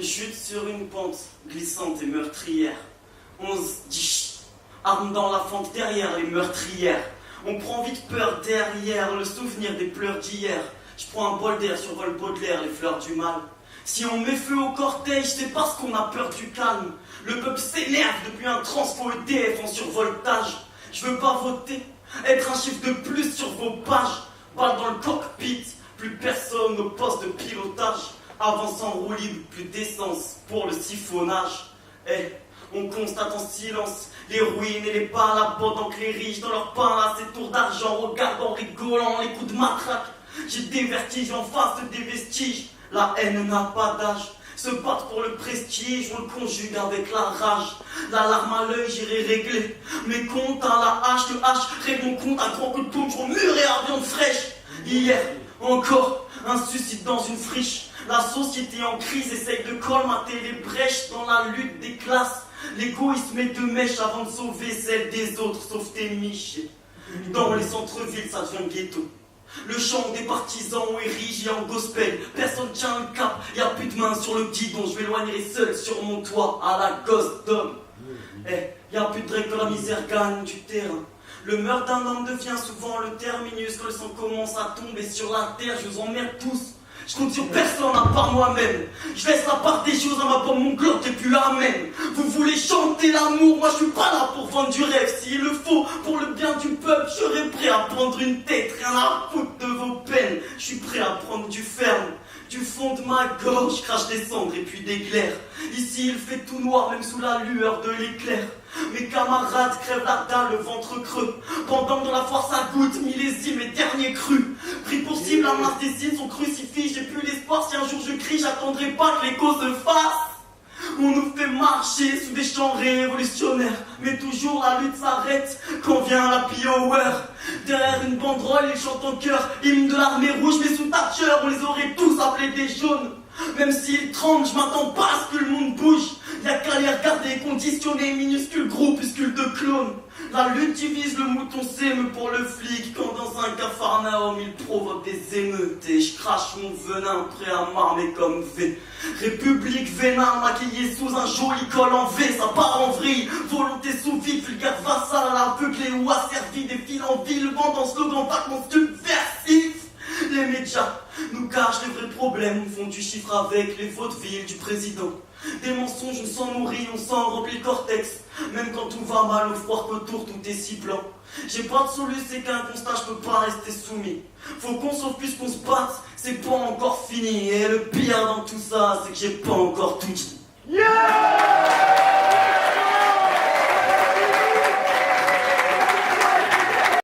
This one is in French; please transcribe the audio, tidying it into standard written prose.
Une chute sur une pente glissante et meurtrière. On se dit chut, arme dans la fente derrière les meurtrières. On prend vite peur derrière le souvenir des pleurs d'hier. Je prends un bol d'air, survole Baudelaire, les fleurs du mal. Si on met feu au cortège, c'est parce qu'on a peur du calme. Le peuple s'énerve depuis un transfo EDF en survoltage. Je veux pas voter, être un chiffre de plus sur vos pages. Balle dans le cockpit, plus personne au poste de pilotage. Avance en roue libre, plus d'essence pour le siphonnage. On constate en silence les ruines et les pas à la pendant que les riches dans leur pain là, ces tours d'argent regardent en rigolant les coups de matraque. J'ai des vertiges en face des vestiges. La haine n'a pas d'âge. Se battre pour le prestige, on le conjugue avec la rage. La larme à l'œil, j'irai régler mes comptes à la hache. Le H règle mon compte à grands coups de paume, je mur et à viande fraîche. Hier, encore, un suicide dans une friche. La société en crise essaye de colmater les brèches dans la lutte des classes. L'égoïsme est de mèche avant de sauver celle des autres, sauf tes miches. Dans les centres-villes, ça devient ghetto. Le chant des partisans érigé en gospel. Personne tient le cap, y a plus de main sur le guidon. Je m'éloignerai seul sur mon toit à la gosse d'homme. Y a plus de règles quand la misère gagne du terrain. Le meurtre d'un homme devient souvent le terminus. Quand le sang commence à tomber sur la terre, je vous emmerde tous. Je compte sur personne à part moi-même. Je laisse la part des choses à ma pomme, mon globe et puis la même. Vous voulez chanter l'amour, moi je suis pas là pour vendre du rêve. S'il le faut, pour le bien du peuple, je serai prêt à prendre une tête. Rien à foutre de vos peines. Je suis prêt à prendre du ferme. Du fond de ma gorge, je crache des cendres et puis des glaires. Ici il fait tout noir, même sous la lueur de l'éclair. Mes camarades crèvent la dalle, le ventre creux. Pendant que dans la foire ça goûte, millésime et dernier cru. Pris pour cible, la masse des signes sont crucifiés. J'ai plus l'espoir, si un jour je crie, j'attendrai pas que l'écho se fasse. On nous fait marcher sous des chants révolutionnaires. Mais toujours la lutte s'arrête quand vient la power. Derrière une banderole, ils chantent en chœur hymne de l'armée rouge, mais sous Thatcher, on les aurait tous appelés des jaunes. Même s'ils tremblent, je m'attends pas à ce que le monde bouge. Y'a qu'à les regarder, conditionner, minuscule groupuscule de clones. La lutte divise, le mouton s'émeut pour le flic. Quand dans un capharnaüm il provoque des émeutes. Et je crache mon venin, prêt à m'armer comme V. République vénin, maquillée sous un joli col en V. Ça part en vrille, volonté sous vide, vulgaire vassal, aveuglé ou asservi. Des fils en ville, vendant slogan vaguement subversif. Les médias nous cachent les vrais problèmes, font du chiffre avec les vaudevilles du président. Des mensonges, on s'en nourrit, on s'en remplit le cortex. Même quand tout va mal, au froid qu'autour tout est si blanc. J'ai pas de solution, c'est qu'un constat, je peux pas rester soumis. Faut qu'on sauve plus qu'on se batte, c'est pas encore fini. Et le pire dans tout ça, c'est que j'ai pas encore tout dit. Yeah!